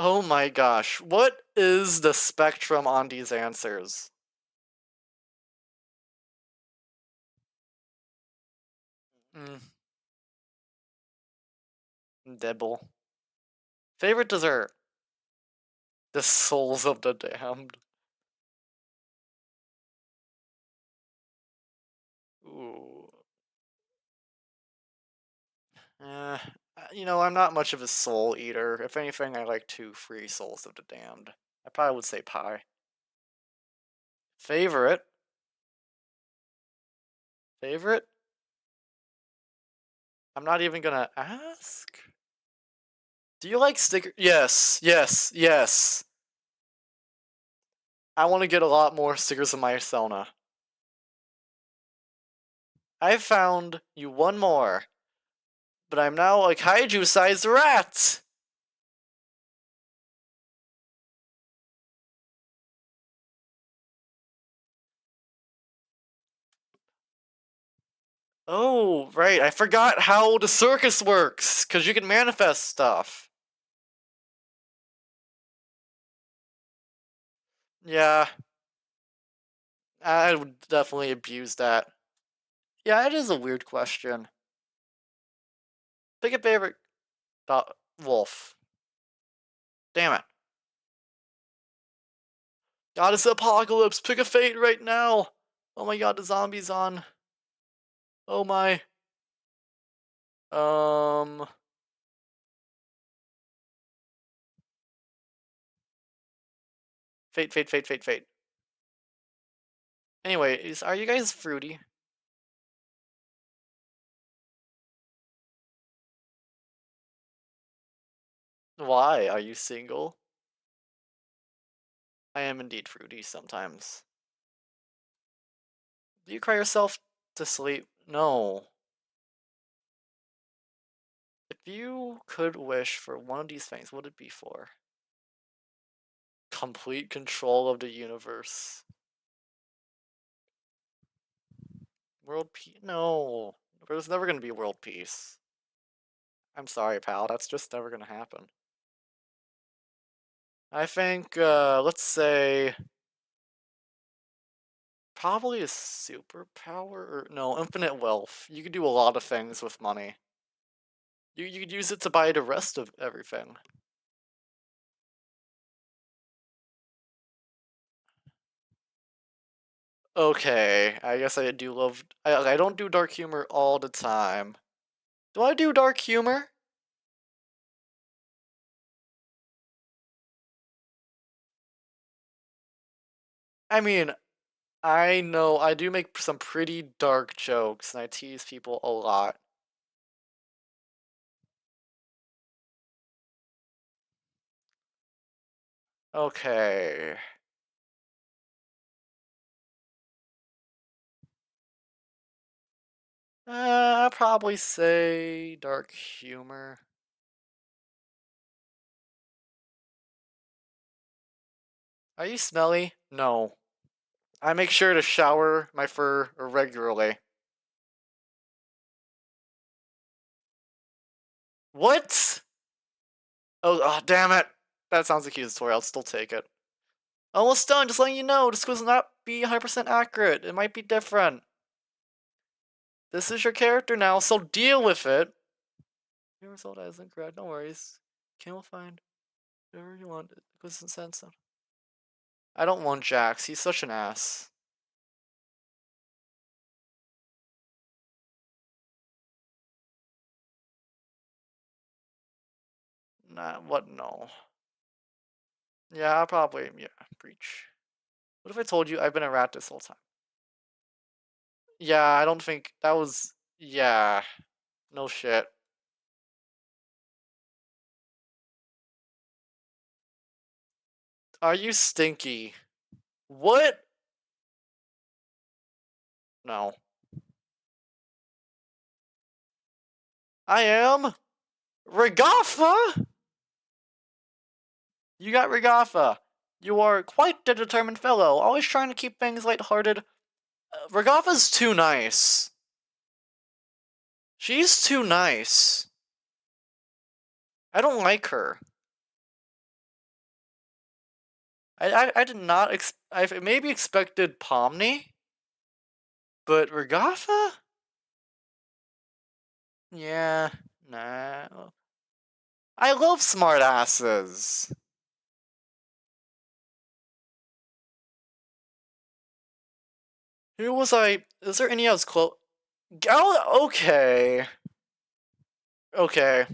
Oh my gosh. What is the spectrum on these answers? Mm, Dibble. Favorite dessert? The souls of the damned. Ooh. Uh, I'm not much of a soul eater. If anything, I like two free souls of the damned. I probably would say pie. Favorite? Favorite? I'm not even gonna ask. Do you like sticker? Yes, yes, yes. I want to get a lot more stickers of my Selna. I found you one more, but I'm now a kaiju-sized rat! Oh, right, I forgot how the circus works, because you can manifest stuff. Yeah, I would definitely abuse that. Yeah, it is a weird question. Pick a favorite wolf. Damn it. God, it's the apocalypse. Pick a fate right now. Oh my god, the zombie's on. Oh my. Um. Fate, fate, fate, fate, fate. Anyway, are you guys fruity? Why? Are you single? I am indeed fruity sometimes. Do you cry yourself to sleep? No. If you could wish for one of these things, what would it be for? Complete control of the universe. World peace? No. There's never gonna be world peace. I'm sorry, pal. That's just never gonna happen. I think, let's say, probably a superpower or no, infinite wealth. You can do a lot of things with money. You could use it to buy the rest of everything. Okay, I guess I do love. I don't do dark humor all the time. Do I do dark humor? I mean, I know I do make some pretty dark jokes, and I tease people a lot. Okay. I'll probably say dark humor. Are you smelly? No. I make sure to shower my fur regularly. What? Oh, damn it. That sounds accusatory. I'll still take it. Almost done. Just letting you know. This quiz will not be 100% accurate. It might be different. This is your character now, so deal with it. Your result is incorrect. No worries. We'll find whatever you want. Quiz isn't sense. I don't want Jax. He's such an ass. Nah, what? No. Yeah, I'll probably. Yeah, breach. What if I told you I've been a rat this whole time? Yeah, I don't think that was. Yeah. No shit. Are you stinky? What? No. I am? Regatha? You got Regatha. You are quite the determined fellow, always trying to keep things lighthearted. Regatha's too nice. She's too nice. I don't like her. I did not I maybe expected Pomni, but Regatha? Yeah, nah. I love smartasses. Who was I? Is there any else close? Okay. Okay.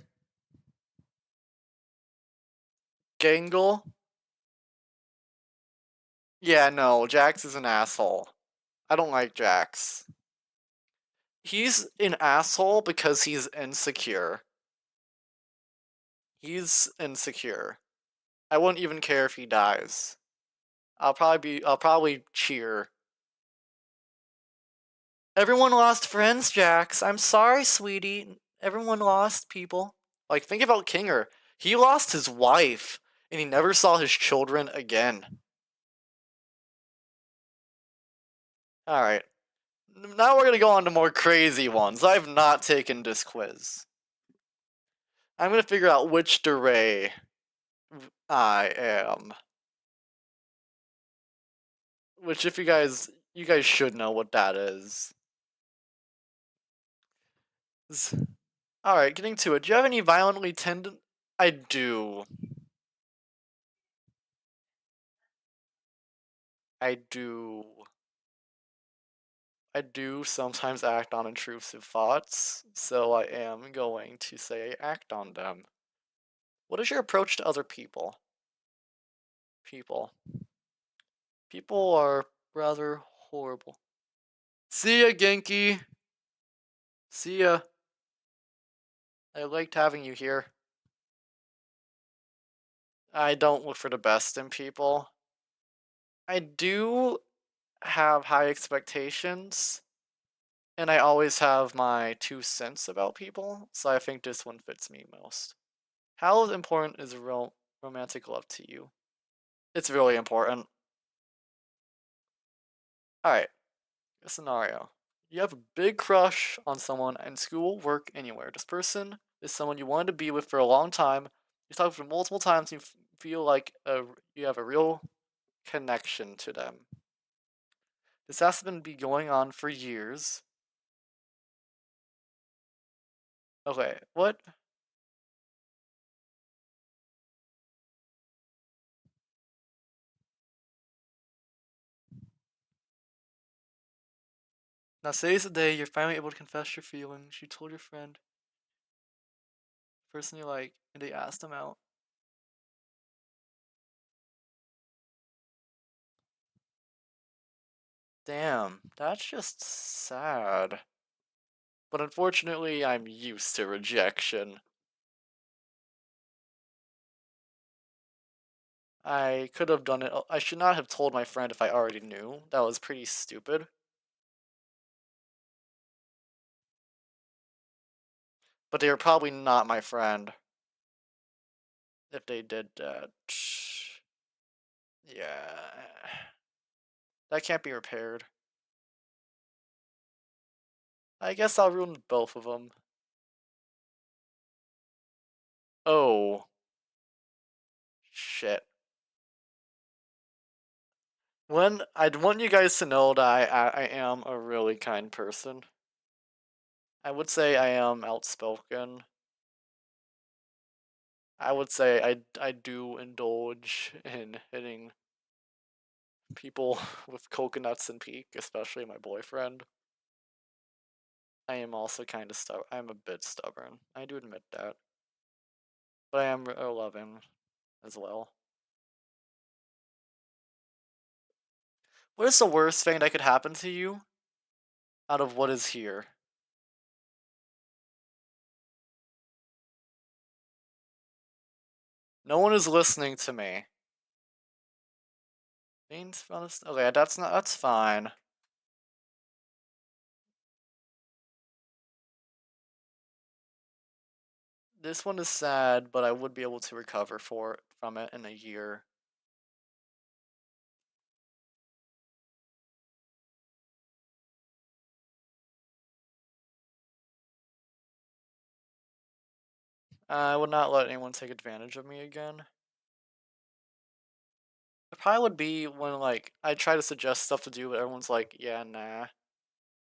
Gangle? Yeah, no, Jax is an asshole. I don't like Jax. He's an asshole because he's insecure. He's insecure. I wouldn't even care if he dies. I'll probably cheer. Everyone lost friends, Jax. I'm sorry, sweetie. Everyone lost people. Like, think about Kinger. He lost his wife, and he never saw his children again. Alright. Now we're gonna go on to more crazy ones. I've not taken this quiz. I'm gonna figure out which Duray I am. Which, if you guys should know what that is. Alright, getting to it. Do you have any violently tendon? I do. I do. I do sometimes act on intrusive thoughts, so I am going to say I act on them. What is your approach to other people? People. People are rather horrible. See ya, Genki. See ya. I liked having you here. I don't look for the best in people. I do have high expectations, and I always have my 2 cents about people, so I think this one fits me most. How important is romantic love to you? It's really important. Alright, a scenario. You have a big crush on someone in school, work, anywhere. This person is someone you wanted to be with for a long time. You talk to them multiple times, and you feel like you have a real connection to them. This has to be going on for years. Okay, what? Now today's the day you're finally able to confess your feelings. You told your friend, the person you like, and they asked them out. Damn, that's just sad. But unfortunately, I'm used to rejection. I could have done it. I should not have told my friend if I already knew. That was pretty stupid. But they were probably not my friend if they did that. Yeah. That can't be repaired. I guess I'll ruin both of them. Oh, shit. I'd want you guys to know that I am a really kind person. I would say I am outspoken. I would say I do indulge in hitting people with coconuts and peak, especially my boyfriend. I am also kind of stubborn. I'm a bit stubborn. I do admit that. But I am loving as well. What is the worst thing that could happen to you out of what is here? No one is listening to me. Means honest. Okay, that's not. That's fine. This one is sad, but I would be able to recover from it in a year. I would not let anyone take advantage of me again. It probably would be when like I try to suggest stuff to do, but everyone's like, "Yeah, nah."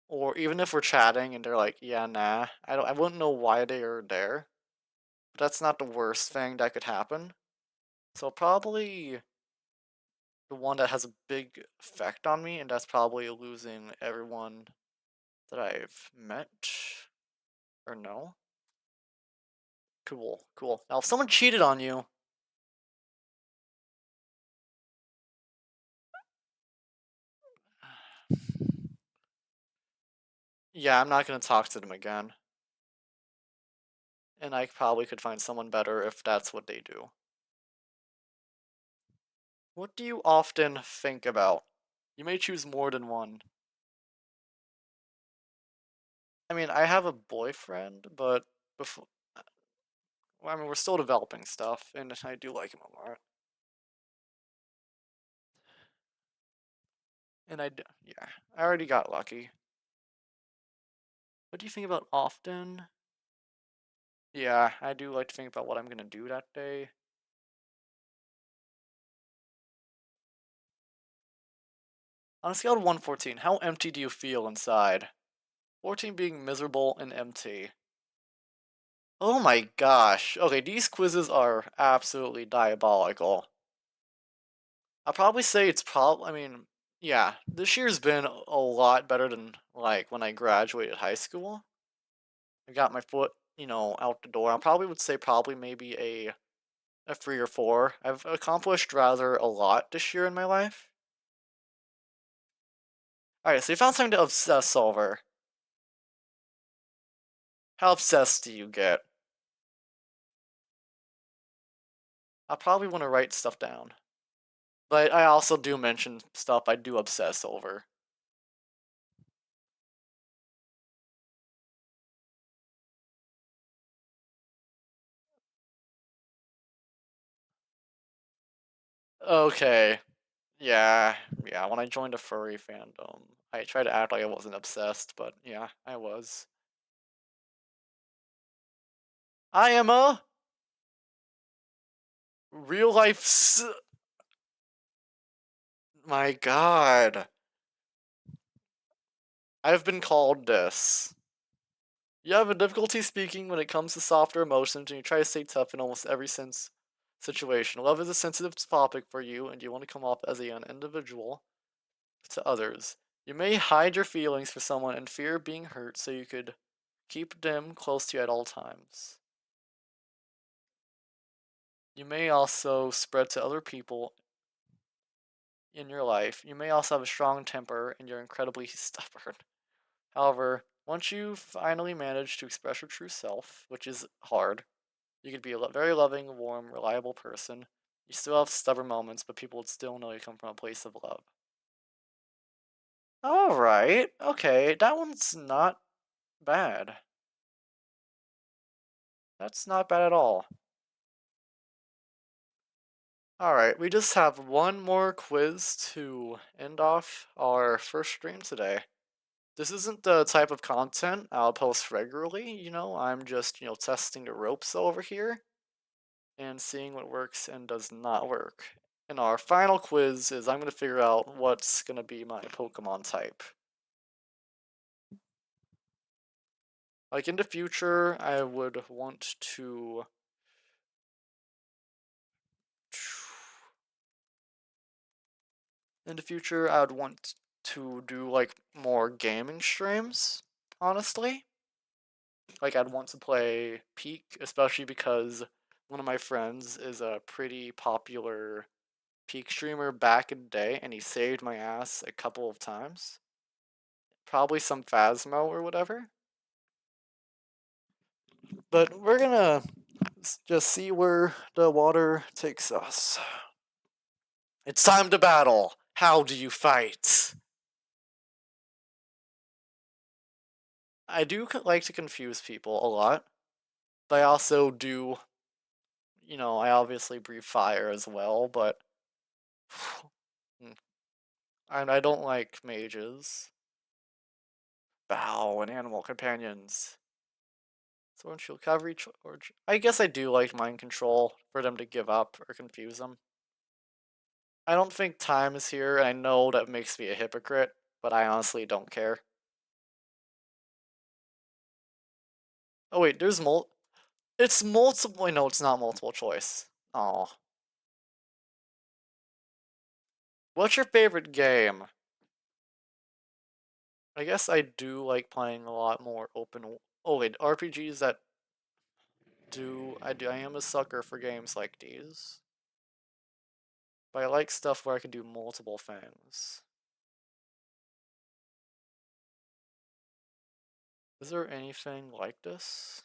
Or even if we're chatting and they're like, "Yeah, nah," I wouldn't know why they are there. But that's not the worst thing that could happen. So probably the one that has a big effect on me, and that's probably losing everyone that I've met or know. Cool, cool. Now, if someone cheated on you, yeah, I'm not gonna talk to them again. And I probably could find someone better if that's what they do. What do you often think about? You may choose more than one. I mean, I have a boyfriend, but before, well, I mean, we're still developing stuff, and I do like him a lot. And yeah, I already got lucky. What do you think about often? Yeah, I do like to think about what I'm gonna do that day. On a scale of 1 to 14, how empty do you feel inside? 14 being miserable and empty. Oh my gosh. Okay, these quizzes are absolutely diabolical. I'll probably say it's I mean, yeah, this year's been a lot better than like when I graduated high school. I got my foot, out the door. I probably would say probably maybe a 3 or 4. I've accomplished rather a lot this year in my life. Alright, so you found something to obsess over. How obsessed do you get? I probably want to write stuff down. But I also do mention stuff I do obsess over. Okay. Yeah, yeah, when I joined a furry fandom, I tried to act like I wasn't obsessed, but yeah, I was. I am a real life my god. I've been called this. You have a difficulty speaking when it comes to softer emotions, and you try to stay tough in almost every situation. Love is a sensitive topic for you, and you want to come off as an individual to others. You may hide your feelings for someone and fear being hurt, so you could keep them close to you at all times. You may also spread to other people in your life. You may also have a strong temper and you're incredibly stubborn. However, once you finally manage to express your true self, which is hard, you could be a very loving, warm, reliable person. You still have stubborn moments, but people would still know you come from a place of love. Alright, okay, that one's not bad. That's not bad at all. Alright, we just have one more quiz to end off our first stream today. This isn't the type of content I'll post regularly, I'm just, testing the ropes over here and seeing what works and does not work. And our final quiz is I'm going to figure out what's going to be my Pokemon type. Like in the future, I would want to do like more gaming streams, honestly. Like I'd want to play Peak, especially because one of my friends is a pretty popular Peak streamer back in the day, and he saved my ass a couple of times. Probably some Phasmo or whatever. But we're gonna just see where the water takes us. It's time to battle. How do you fight? I do like to confuse people a lot, but I also do, I obviously breathe fire as well, but and I don't like mages. Bow and animal companions. Sword shield coverage, or I guess I do like mind control for them to give up or confuse them. I don't think time is here, and I know that makes me a hypocrite, but I honestly don't care. Oh wait, it's multiple. No, it's not multiple choice. Oh, what's your favorite game? I guess I do like playing a lot more open. Oh wait, RPGs that do. I am a sucker for games like these. But I like stuff where I can do multiple things. Is there anything like this?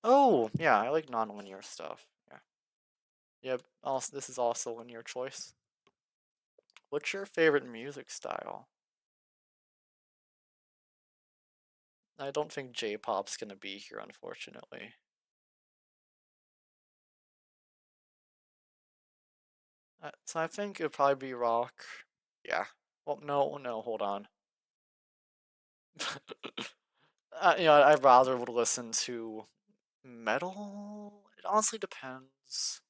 Oh, yeah, I like non-linear stuff. Yeah. Yep, also, this is also a linear choice. What's your favorite music style? I don't think J-pop's gonna be here, unfortunately. So I think it'd probably be rock. Yeah. Well, no, hold on. I'd rather would listen to metal. It honestly depends.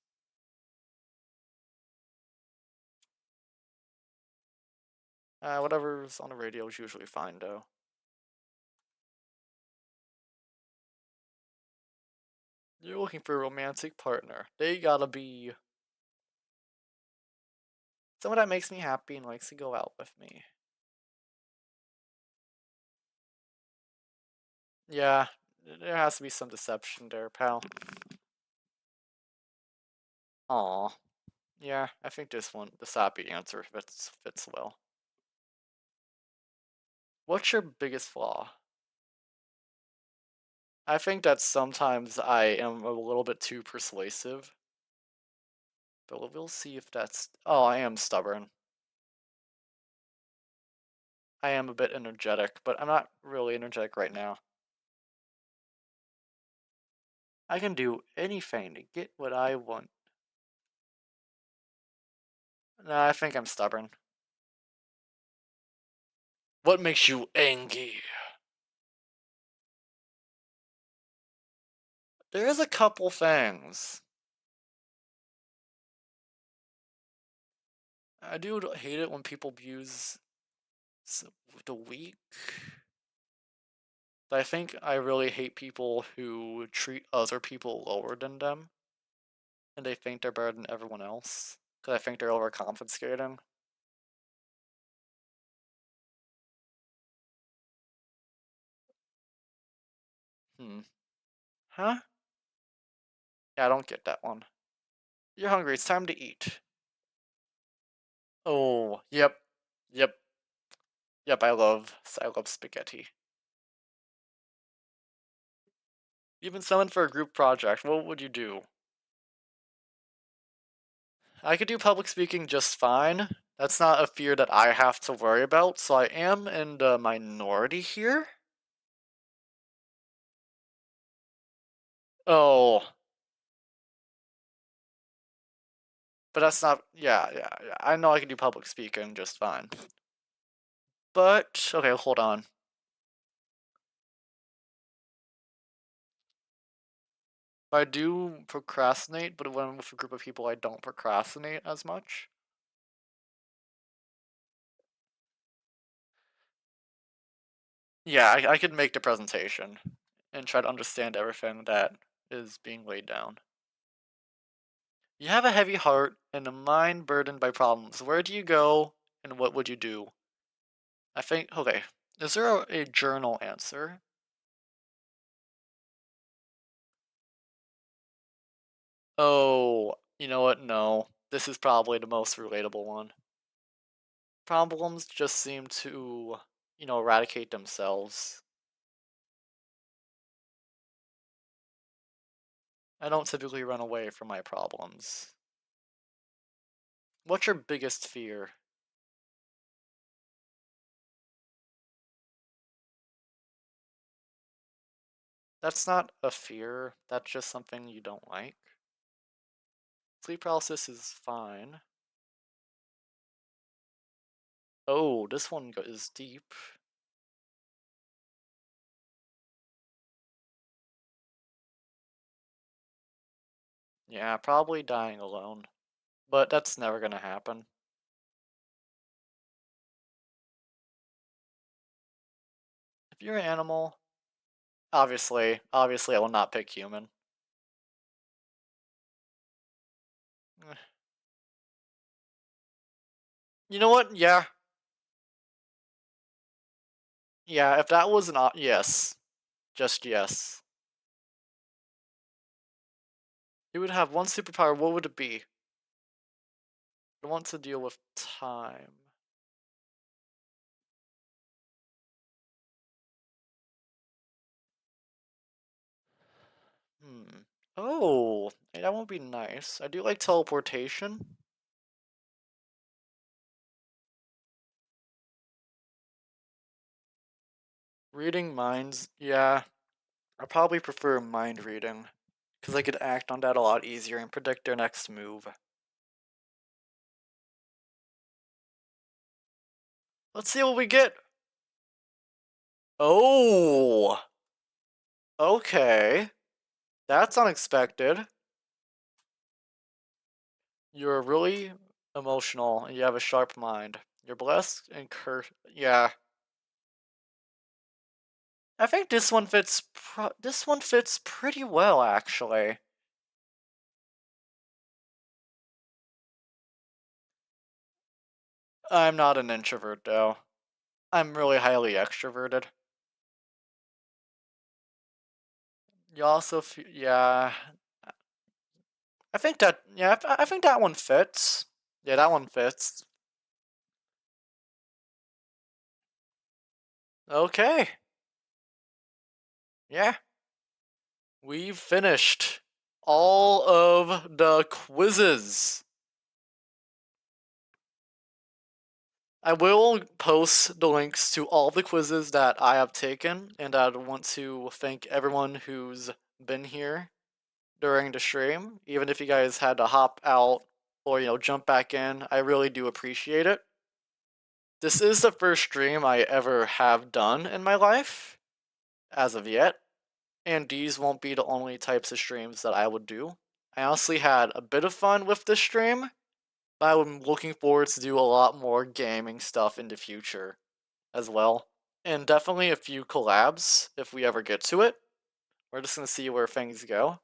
Whatever's on the radio is usually fine, though. You're looking for a romantic partner. They gotta be someone that makes me happy and likes to go out with me. Yeah, there has to be some deception there, pal. Aw. Yeah, I think the sappy answer fits well. What's your biggest flaw? I think that sometimes I am a little bit too persuasive, but we'll see if that's. Oh, I am stubborn. I am a bit energetic, but I'm not really energetic right now. I can do anything to get what I want. No, I think I'm stubborn. What makes you angry? There's a couple things. I do hate it when people abuse the weak. But I think I really hate people who treat other people lower than them, and they think they're better than everyone else. Because I think they're overcompensating. Hmm. Huh? Yeah, I don't get that one. You're hungry. It's time to eat. Oh, yep, yep, yep. I love spaghetti. Even summoned for a group project. What would you do? I could do public speaking just fine. That's not a fear that I have to worry about, so I am in the minority here. Oh, but that's not. Yeah, yeah, yeah. I know I can do public speaking just fine. But okay, hold on. I do procrastinate, but when I'm with a group of people, I don't procrastinate as much. Yeah, I could make the presentation and try to understand everything that is being laid down. You have a heavy heart and a mind burdened by problems. Where do you go and what would you do? I think, okay, is there a journal answer? Oh, you know what? No. This is probably the most relatable one. Problems just seem to, eradicate themselves. I don't typically run away from my problems. What's your biggest fear? That's not a fear, that's just something you don't like. Sleep paralysis is fine. Oh, this one is deep. Yeah, probably dying alone. But that's never gonna happen. If you're an animal, obviously I will not pick human. Eh. You know what? Yeah. Yeah, if that was yes. Just yes. You would have one superpower, what would it be? I want to deal with time. Hmm. Oh, hey, that won't be nice. I do like teleportation. Reading minds, yeah. I probably prefer mind reading. Because I could act on that a lot easier and predict their next move. Let's see what we get. Oh, okay. That's unexpected. You're really emotional and you have a sharp mind. You're blessed and cursed. Yeah. I think this one fits pretty well actually. I'm not an introvert though. I'm really highly extroverted. You also yeah. I think that yeah, I think that one fits. Yeah, that one fits. Okay. Yeah. We've finished all of the quizzes. I will post the links to all the quizzes that I have taken, and I want to thank everyone who's been here during the stream, even if you guys had to hop out or, jump back in. I really do appreciate it. This is the first stream I ever have done in my life, as of yet, and these won't be the only types of streams that I would do. I honestly had a bit of fun with this stream, but I'm looking forward to do a lot more gaming stuff in the future as well. And definitely a few collabs if we ever get to it. We're just gonna see where things go.